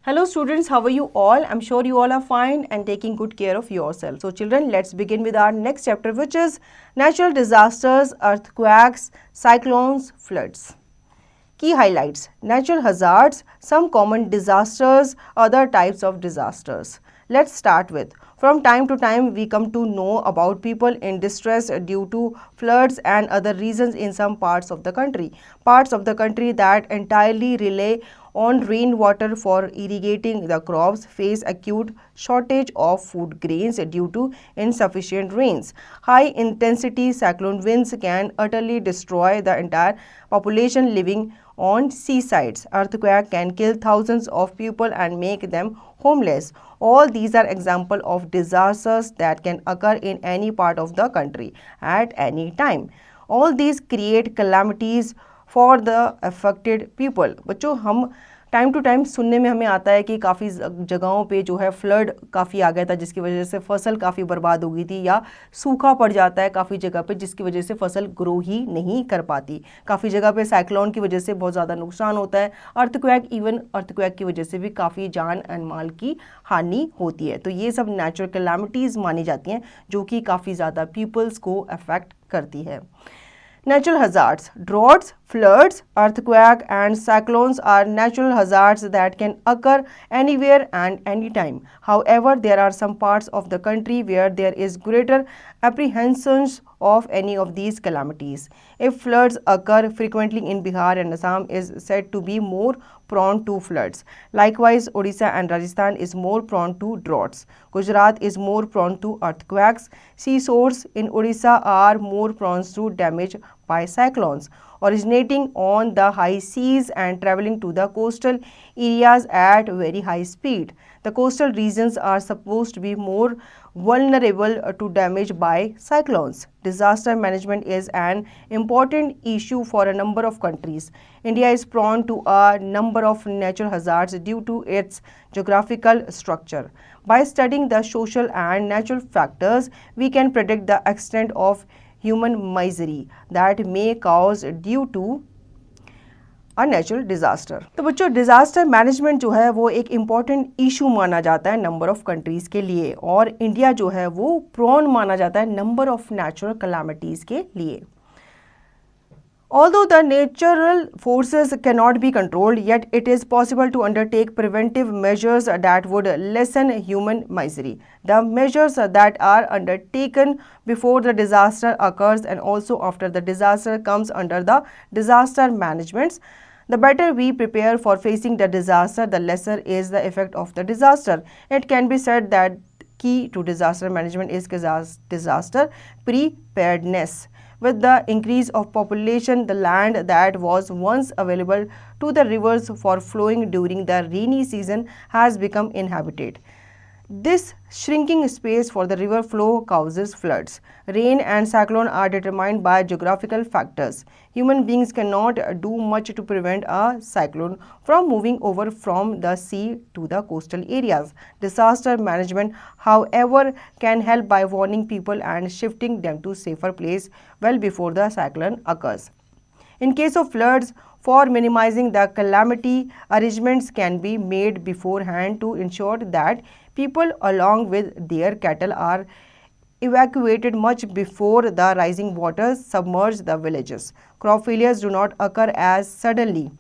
Hello students, how are you all? I'm sure you all are fine and taking good care of yourself. So children, let's begin with our next chapter, which is natural disasters, earthquakes, cyclones, floods. Key highlights: natural hazards, some common disasters, other types of disasters. Let's start with, from time to time we come to know about people in distress due to floods and other reasons in some parts of the country. Parts of the country that entirely rely on rainwater for irrigating the crops face acute shortage of food grains due to insufficient rains. High intensity cyclone winds can utterly destroy the entire population living on seasides. Earthquake can kill thousands of people and make them homeless. All these are examples of disasters that can occur in any part of the country at any time. All these create calamities for the affected people. बच्चों, हम time to time सुनने में हमें आता है कि काफ़ी जगहों पे जो है फ्लड काफ़ी आ गया था, जिसकी वजह से फसल काफ़ी बर्बाद हो गई थी, या सूखा पड़ जाता है काफ़ी जगह पे जिसकी वजह से फसल ग्रो ही नहीं कर पाती. काफ़ी जगह पे साइक्लोन की वजह से बहुत ज़्यादा नुकसान होता है. अर्थक्वेक की वजह से भी काफ़ी जान एंड माल की हानि होती है. तो ये सब नेचुरल कैलामिटीज़ मानी जाती हैं जो कि काफ़ी ज़्यादा पीपल्स को अफेक्ट करती है. Natural hazards: droughts, floods, earthquake and cyclones are natural hazards that can occur anywhere and anytime. However, there are some parts of the country where there is greater apprehensions of any of these calamities. If floods occur frequently in Bihar and Assam is said to be more prone to floods. Likewise, Odisha and Rajasthan is more prone to droughts. Gujarat is more prone to earthquakes. Seashores in Odisha are more prone to damage by cyclones originating on the high seas and traveling to the coastal areas at very high speed. The coastal regions are supposed to be more vulnerable to damage by cyclones. Disaster management is an important issue for a number of countries. India is prone to a number of natural hazards due to its geographical structure. By studying the social and natural factors, we can predict the extent of human misery that may cause due to a natural disaster. तो बच्चों, disaster management जो है वो एक important issue माना जाता है number of countries के लिए, और इंडिया जो है वो प्रोन माना जाता है नंबर ऑफ नेचुरल कैलामिटीज़ के लिए. Although the natural forces cannot be controlled, yet it is possible to undertake preventive measures that would lessen human misery. The measures that are undertaken before the disaster occurs and also after the disaster comes under the disaster management. The better we prepare for facing the disaster, the lesser is the effect of the disaster. It can be said that key to disaster management is disaster preparedness. With the increase of population, the land that was once available to the rivers for flowing during the rainy season has become inhabited. This shrinking space for the river flow causes floods. Rain and cyclone are determined by geographical factors. Human beings cannot do much to prevent a cyclone from moving over from the sea to the coastal areas. Disaster management, however, can help by warning people and shifting them to safer place well before the cyclone occurs. In case of floods, for minimizing the calamity, arrangements can be made beforehand to ensure that people along with their cattle are evacuated much before the rising waters submerge the villages. Crop failures do not occur as suddenly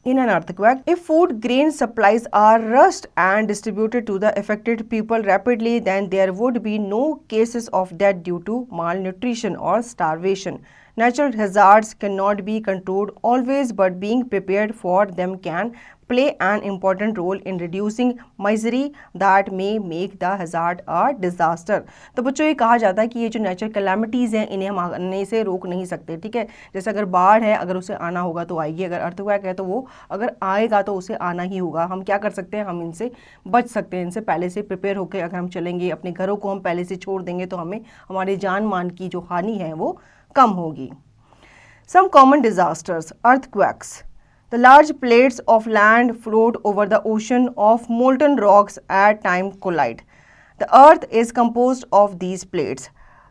in an earthquake. If food grain supplies are rushed and distributed to the affected people rapidly, then there would be no cases of death due to malnutrition or starvation. Natural hazards cannot be controlled always, but being prepared for them can play an important role in reducing misery that may make the hazard a disaster. तो बच्चों, ये कहा जाता है कि ये जो natural calamities हैं इन्हें हम आने से रोक नहीं सकते. ठीक है, जैसे अगर बाढ़ है, अगर उसे आना होगा तो आएगी, अगर अर्थक्वेक है तो वो अगर आएगा तो उसे आना ही होगा. हम क्या कर सकते हैं, हम इनसे बच सकते हैं. इनसे पहले से प्रिपेयर होकर अगर हम चलेंगे, अपने घरों को हम पहले से छोड़ देंगे तो हमें हमारे जान मान की जो हानि है वो कम होगी. Some common disasters: earthquakes. The large plates of land float over the ocean of molten rocks at time collide. The earth is composed of these plates.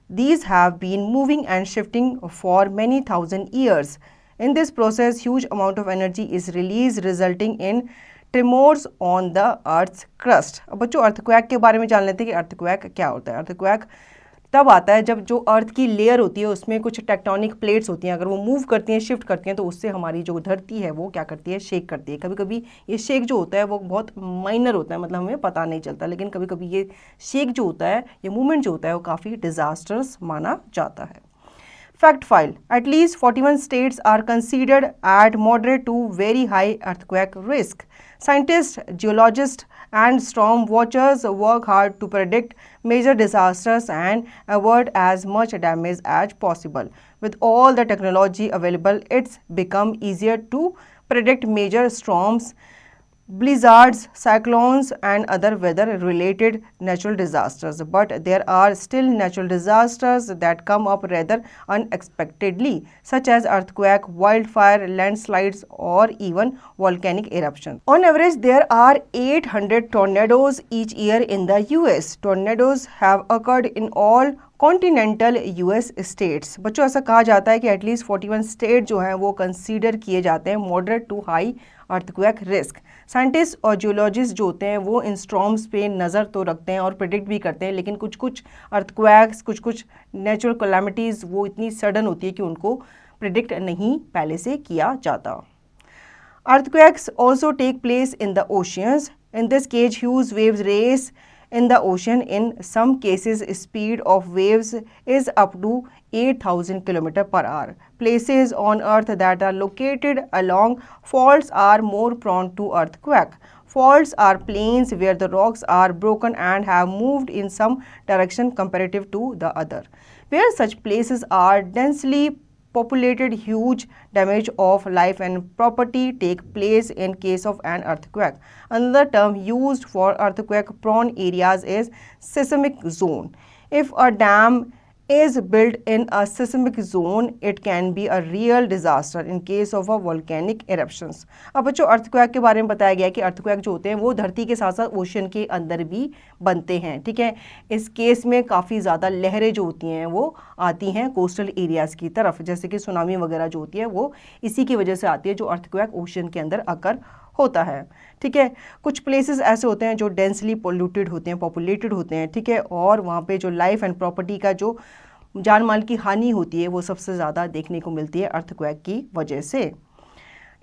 These have been moving and shifting for many thousand years. In this process, huge amount of energy is released, resulting in tremors on the earth's crust. अब बच्चों earthquake के बारे में जान लेते हैं कि earthquake क्या होता है। अर्थक्वेक तब आता है जब जो अर्थ की लेयर होती है उसमें कुछ टेक्टोनिक प्लेट्स होती हैं, अगर वो मूव करती हैं, शिफ्ट करती हैं, तो उससे हमारी जो धरती है वो क्या करती है, शेक करती है। कभी कभी ये शेक जो होता है वो बहुत माइनर होता है, मतलब हमें पता नहीं चलता, लेकिन कभी कभी ये शेक जो होता है, ये मूवमेंट जो होता है वो काफ़ी डिजास्टर्स माना जाता है। Fact file: at least 41 states are considered at moderate to very high earthquake risk. Scientists, geologists, and storm watchers work hard to predict major disasters and avoid as much damage as possible. With all the technology available, it's become easier to predict major storms, blizzards, cyclones, and other weather-related natural disasters. But there are still natural disasters that come up rather unexpectedly, such as earthquake, wildfire, landslides, or even volcanic eruptions. On average, there are 800 tornadoes each year in the US. Tornadoes have occurred in all continental US states. बच्चों ऐसा कहा जाता है कि at least 41 state जो हैं वो consider किए जाते हैं moderate to high earthquake risk. Scientist और जियोलॉजिस्ट जो होते हैं वो इन स्टॉर्म्स पे नज़र तो रखते हैं और प्रिडिक्ट भी करते हैं, लेकिन कुछ कुछ अर्थक्वेक्स, कुछ कुछ नेचुरल कैलामिटीज़ वो इतनी सडन होती है कि उनको प्रिडिक्ट नहीं पहले से किया जाता। Earthquakes also take place in the oceans. In this case, huge waves race in the ocean. In some cases, speed of waves is up to 8,000 km per hour. Places on Earth that are located along faults are more prone to earthquake. Faults are plains where the rocks are broken and have moved in some direction comparative to the other. Where such places are densely populated, huge damage of life and property take place in case of an earthquake. Another term used for earthquake prone areas is seismic zone. If a dam is built in a seismic zone, it can be a real disaster in case of a volcanic eruptions. अब बच्चों earthquake के बारे में बताया गया कि earthquake जो होते हैं वो धरती के साथ साथ ओशन के अंदर भी बनते हैं, ठीक है। इस केस में काफ़ी ज़्यादा लहरें जो होती हैं वो आती हैं कोस्टल एरियाज़ की तरफ, जैसे कि सुनामी वगैरह जो होती है वो इसी की वजह से आती है जो अर्थक्वेक ओशन के अंदर अकर होता है, ठीक है। कुछ प्लेसेस ऐसे होते हैं जो डेंसली पोल्यूटेड होते हैं, पॉपुलेटेड होते हैं, ठीक है, और वहाँ पे जो लाइफ एंड प्रॉपर्टी का जो जान माल की हानि होती है वो सबसे ज़्यादा देखने को मिलती है अर्थक्वेक की वजह से।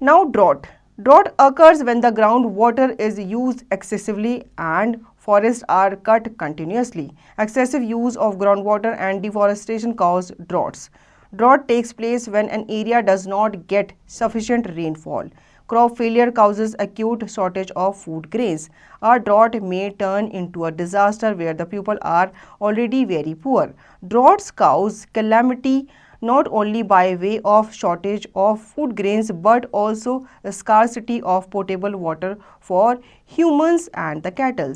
Now drought occurs when the ground water is used excessively and forests are cut continuously. Excessive use of groundwater and deforestation cause droughts. Drought takes place when an area does not get sufficient rainfall. Crop failure causes acute shortage of food grains. A drought may turn into a disaster where the people are already very poor. Droughts cause calamity not only by way of shortage of food grains but also the scarcity of potable water for humans and the cattle.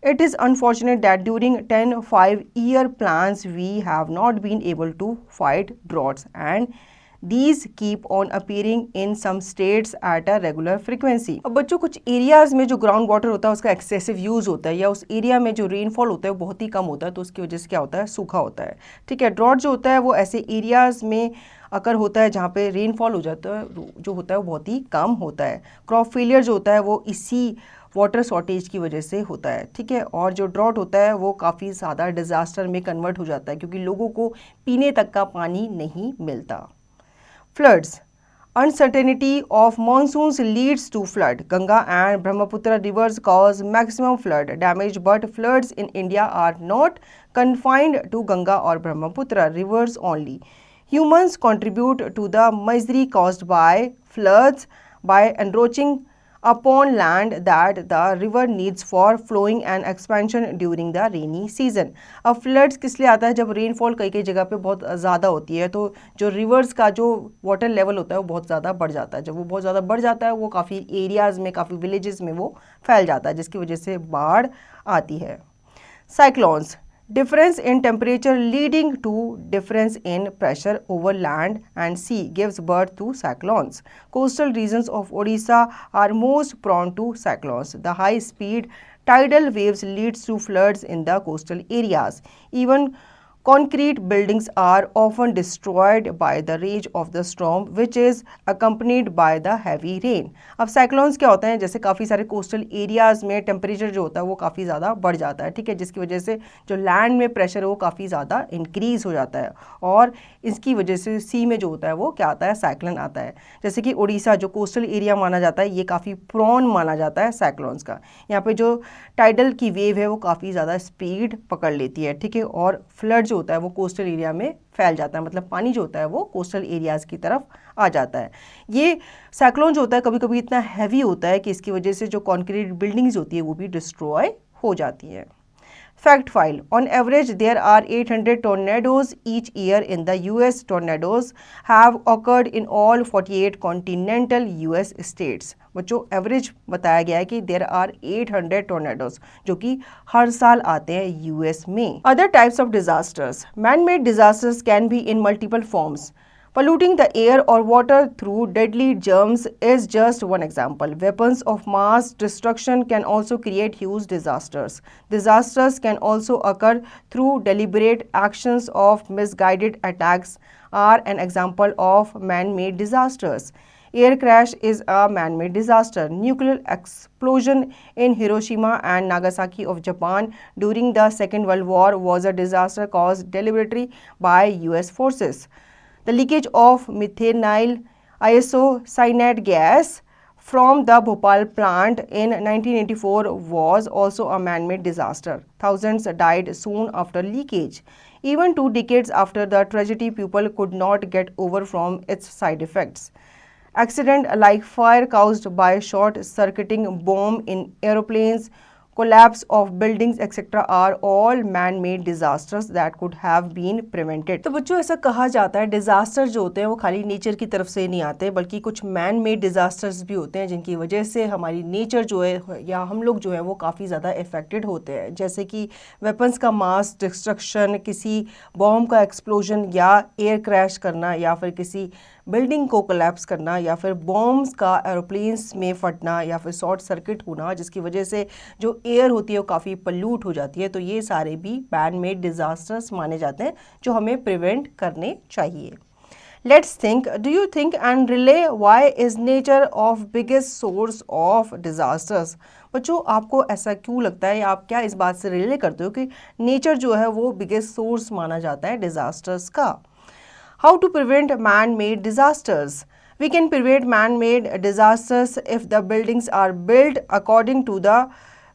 It is unfortunate that during 10 5-year plans we have not been able to fight droughts and these keep on appearing in some states at a regular frequency. अब बच्चों कुछ areas में जो ground water होता है उसका excessive use होता है या उस एरिया में जो रेनफॉल होता है वो बहुत ही कम होता है, तो उसकी वजह से क्या होता है, सूखा होता है, ठीक है। ड्रॉट जो होता है वो ऐसे एरियाज़ में अकर होता है जहाँ पे रेनफॉल हो जाता है जो होता है वो बहुत ही कम होता है। क्रॉप फेलियर जो होता है वो इसी वाटर शॉर्टेज की वजह से होता है, ठीक है। और जो ड्रॉट होता है वो काफ़ी ज़्यादा डिज़ास्टर में कन्वर्ट हो जाता है क्योंकि लोगों को पीने तक का पानी नहीं मिलता। Floods. Uncertainty of monsoons leads to flood. Ganga and Brahmaputra rivers cause maximum flood damage, but floods in India are not confined to Ganga or Brahmaputra rivers only. Humans contribute to the misery caused by floods by encroaching upon land that the river needs for flowing and expansion during the rainy season. अब floods किस लिए आता है, जब rainfall कई कई जगह पे बहुत ज़्यादा होती है तो जो रिवर्स का जो वाटर लेवल होता है वो बहुत ज़्यादा बढ़ जाता है। जब वो बहुत ज़्यादा बढ़ जाता है वो काफ़ी एरियाज़ में, काफ़ी विलेजेस में वो फैल जाता है जिसकी वजह से बाढ़ आती है। Cyclones. Difference in temperature leading to difference in pressure over land and sea gives birth to cyclones. Coastal regions of Odisha are most prone to cyclones. The high-speed tidal waves leads to floods in the coastal areas. Even Concrete buildings are often destroyed by the rage of the storm which is accompanied by the heavy rain. अब cyclones क्या होते हैं, जैसे काफ़ी सारे coastal areas में temperature जो होता है वो काफ़ी ज़्यादा बढ़ जाता है, ठीक है, जिसकी वजह से जो लैंड में प्रेशर है वो काफ़ी ज़्यादा इंक्रीज़ हो जाता है और इसकी वजह से सी में जो होता है वो क्या आता है, साइक्लोन आता है। जैसे कि उड़ीसा जो कोस्टल एरिया माना जाता है ये काफ़ी प्रोन माना जाता है साइक्लोन्स का। यहाँ पे जो टाइडल की वेव है वो काफ़ी ज़्यादा स्पीड पकड़ लेती है, ठीक है, और फ्लड जो होता है वो कोस्टल एरिया में फैल जाता है, मतलब पानी जो होता है वो कोस्टल एरियाज़ की तरफ आ जाता है। ये साइक्लोन जो होता है कभी कभी इतना हैवी होता है कि इसकी वजह से जो कॉन्क्रीट बिल्डिंग्स होती है वो भी डिस्ट्रॉय हो जाती है। Fact file. On average, there are 800 tornadoes each year in the US. Tornadoes have occurred in all 48 continental US states. बच्चों एवरेज बताया गया है कि there are 800 tornadoes जो कि हर साल आते हैं यूएस में। Other types of disasters. Man-made disasters can be in multiple forms. Polluting the air or water through deadly germs is just one example. Weapons of mass destruction can also create huge disasters. Disasters can also occur through deliberate actions of misguided attacks are an example of man-made disasters. Air crash is a man-made disaster. Nuclear explosion in Hiroshima and Nagasaki of Japan during the Second World War was a disaster caused deliberately by US forces. The leakage of methyl isocyanate gas from the Bhopal plant in 1984 was also a man-made disaster. Thousands died soon after leakage. Even 2 decades after the tragedy, people could not get over from its side effects. Accidents like fire caused by short-circuiting bomb in aeroplanes, collapse of buildings etc. are all man-made disasters that could have been prevented. तो बच्चों ऐसा कहा जाता है disaster जो होते हैं वो खाली नेचर की तरफ से नहीं आते बल्कि कुछ मैन मेड डिजास्टर्स भी होते हैं जिनकी वजह से हमारी नेचर जो है या हम लोग जो है वो काफ़ी ज़्यादा इफेक्टेड होते हैं, जैसे कि वेपन्स का मास डिस्ट्रक्शन, किसी बॉम्ब का एक्सप्लोजन या एयर क्रैश करना या फिर किसी बिल्डिंग को कोलैप्स करना या फिर बॉम्ब्स का एरोप्लेन्स में फटना या फिर शॉर्ट सर्किट होना जिसकी वजह से जो एयर होती है वो काफ़ी पल्यूट हो जाती है। तो ये सारे भी मैन मेड डिजास्टर्स माने जाते हैं जो हमें प्रिवेंट करने चाहिए। Let's think, do you think and relay why is nature of biggest source of disasters? बच्चों आपको ऐसा क्यों लगता है या आप क्या इस बात से रिले करते हो कि नेचर जो है वो बिगेस्ट सोर्स माना जाता है डिजास्टर्स का? How to prevent man-made disasters? We can prevent man-made disasters if the buildings are built according to the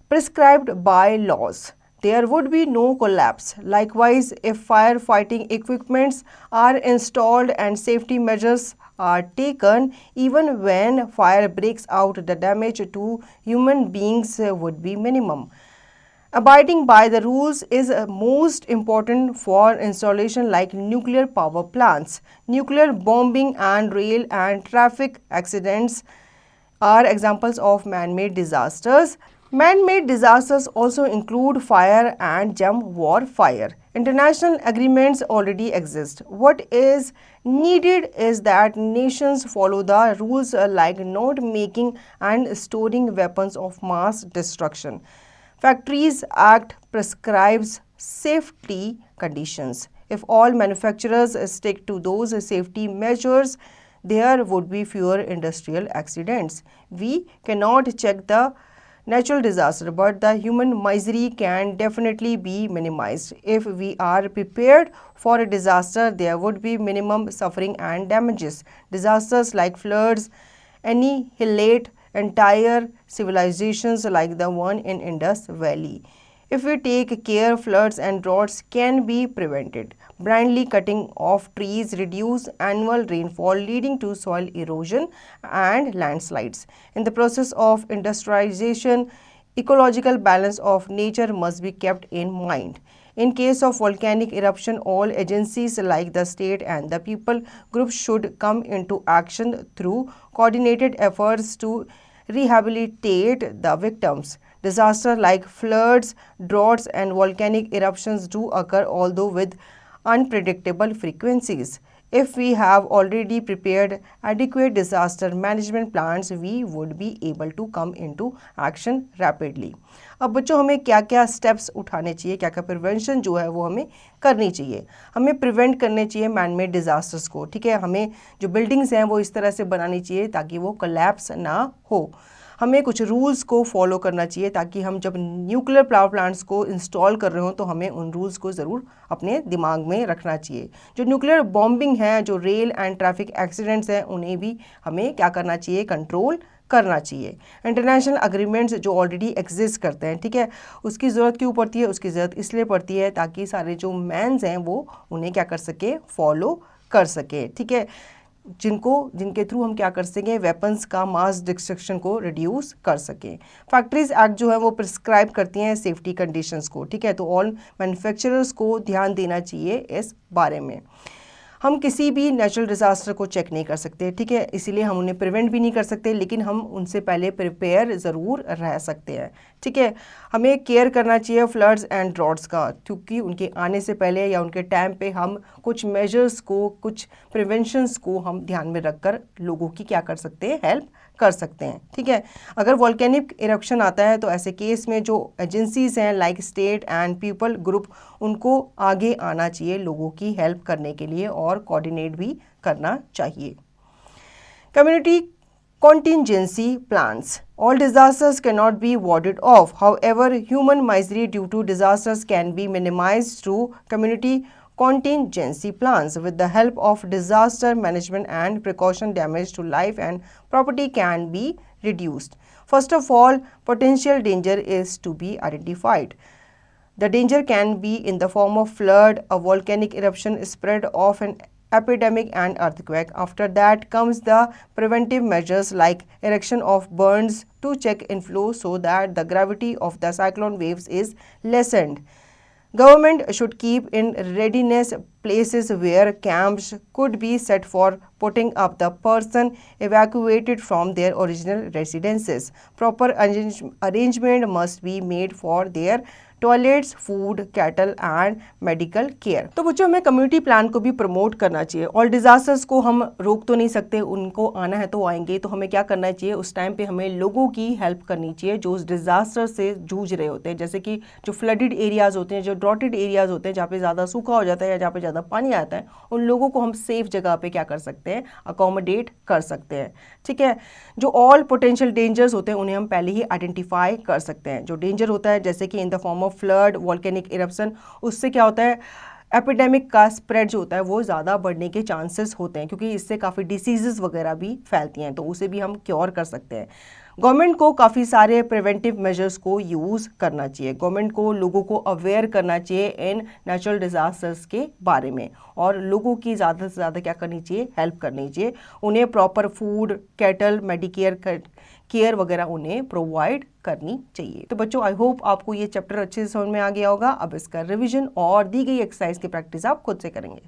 prescribed by laws. There would be no collapse. Likewise, if firefighting equipments are installed and safety measures are taken, even when fire breaks out, the damage to human beings would be minimum. Abiding by the rules is most important for installation like nuclear power plants. Nuclear bombing and rail and traffic accidents are examples of man-made disasters. Man-made disasters also include fire and germ warfare. International agreements already exist. What is needed is that nations follow the rules like not making and storing weapons of mass destruction. Factories Act prescribes safety conditions. If all manufacturers stick to those safety measures, there would be fewer industrial accidents. We cannot check the natural disaster, but the human misery can definitely be minimized. If we are prepared for a disaster, there would be minimum suffering and damages. Disasters like floods annihilate entire civilizations like the one in Indus Valley. If we take care, floods and droughts can be prevented. Blindly cutting off trees reduce annual rainfall, leading to soil erosion and landslides. In the process of industrialization, ecological balance of nature must be kept in mind. In case of volcanic eruption, all agencies like the state and the people groups should come into action through coordinated efforts to rehabilitate the victims. Disasters like floods, droughts and volcanic eruptions do occur, although with unpredictable frequencies. If we have already prepared adequate disaster management plans, we would be able to come into action rapidly. अब बच्चों हमें क्या क्या steps उठाने चाहिए, क्या क्या prevention जो है वो हमें करनी चाहिए. हमें प्रिवेंट करने चाहिए मैन मेड डिज़ास्टर्स को. ठीक है, हमें जो बिल्डिंग्स हैं वो इस तरह से बनानी चाहिए ताकि वो कोलैप्स ना हो. हमें कुछ रूल्स को फॉलो करना चाहिए ताकि हम जब न्यूक्लियर पावर प्लांट्स को इंस्टॉल कर रहे हो तो हमें उन रूल्स को ज़रूर अपने दिमाग में रखना चाहिए. जो न्यूक्लियर बॉम्बिंग है, जो रेल एंड ट्रैफिक एक्सीडेंट्स हैं, उन्हें भी हमें क्या करना चाहिए, कंट्रोल करना चाहिए. इंटरनेशनल अग्रीमेंट्स जो ऑलरेडी एग्जिस्ट करते हैं, ठीक है, उसकी ज़रूरत क्यों पड़ती है, उसकी ज़रूरत इसलिए पड़ती है ताकि सारे जो मैन्स हैं वो उन्हें क्या कर सके, फॉलो कर सके. ठीक है, जिनके थ्रू हम क्या कर सकें, वेपन्स का मास डिस्ट्रक्शन को रिड्यूस कर सकें. फैक्ट्रीज एक्ट जो है वो प्रिस्क्राइब करती हैं सेफ्टी कंडीशंस को. ठीक है, तो ऑल मैन्युफैक्चरर्स को ध्यान देना चाहिए इस बारे में. हम किसी भी नेचुरल डिज़ास्टर को चेक नहीं कर सकते. ठीक है, इसीलिए हम उन्हें प्रिवेंट भी नहीं कर सकते, लेकिन हम उनसे पहले प्रिपेयर ज़रूर रह सकते हैं. ठीक है, हमें केयर करना चाहिए फ्लड्स एंड ड्रॉट्स का, क्योंकि उनके आने से पहले या उनके टाइम पे हम कुछ मेजर्स को, कुछ प्रिवेंशंस को हम ध्यान में रखकर लोगों की क्या कर सकते हैं, हेल्प कर सकते हैं. ठीक है, अगर वॉल्केनिक इरप्शन आता है तो ऐसे केस में जो एजेंसीज़ हैं like state and people group, उनको आगे आना चाहिए लोगों की हेल्प करने के लिए और कोऑर्डिनेट भी करना चाहिए. Community contingency plans. All disasters cannot be warded off. However, human misery due to disasters can be minimized through community contingency plans. With the help of disaster management and precaution, damage to life and property can be reduced. First of all, potential danger is to be identified. The danger can be in the form of flood, a volcanic eruption, spread of an epidemic and earthquake. After that comes the preventive measures like erection of burns to check inflow so that the gravity of the cyclone waves is lessened. Government should keep in readiness places where camps could be set for putting up the person evacuated from their original residences. Proper arrangement must be made for their toilets, food, cattle and medical care. तो बच्चों हमें community plan को भी promote करना चाहिए. All disasters को हम रोक तो नहीं सकते, उनको आना है तो आएंगे, तो हमें क्या करना चाहिए, उस टाइम पे हमें लोगों की हेल्प करनी चाहिए जो उस डिजास्टर से जूझ रहे होते हैं. जैसे कि जो फ्लडेड एरियाज होते हैं, जो ड्रॉटेड एरियाज होते हैं, जहाँ पे ज़्यादा सूखा हो जाता है या जहाँ पे ज़्यादा पानी आता है, उन लोगों को हम सेफ जगह पे क्या कर सकते हैं, अकोमोडेट कर सकते हैं. ठीक है, जो ऑल पोटेंशियल डेंजर्स होते हैं उन्हें हम पहले ही आइडेंटिफाई कर सकते हैं. जो डेंजर होता है जैसे कि in the form of flood, volcanic eruption, उससे क्या होता है, एपिडेमिक का स्प्रेड जो होता है वो ज़्यादा बढ़ने के चांसेस होते हैं, क्योंकि इससे काफ़ी डिसीजेस वगैरह भी फैलती हैं, तो उसे भी हम क्योर कर सकते हैं. गवर्नमेंट को काफ़ी सारे प्रिवेंटिव मेजर्स को यूज़ करना चाहिए. गवर्नमेंट को लोगों को अवेयर करना चाहिए इन नेचुरल डिज़ास्टर्स के बारे में, और लोगों की ज़्यादा से ज़्यादा क्या करनी चाहिए, हेल्प करनी चाहिए. उन्हें proper food, cattle, Medicare care वगैरह उन्हें प्रोवाइड करनी चाहिए. तो बच्चों आई होप आपको ये चैप्टर अच्छे से समझ में आ गया होगा. अब इसका रिवीजन और दी गई एक्सरसाइज की प्रैक्टिस आप खुद से करेंगे.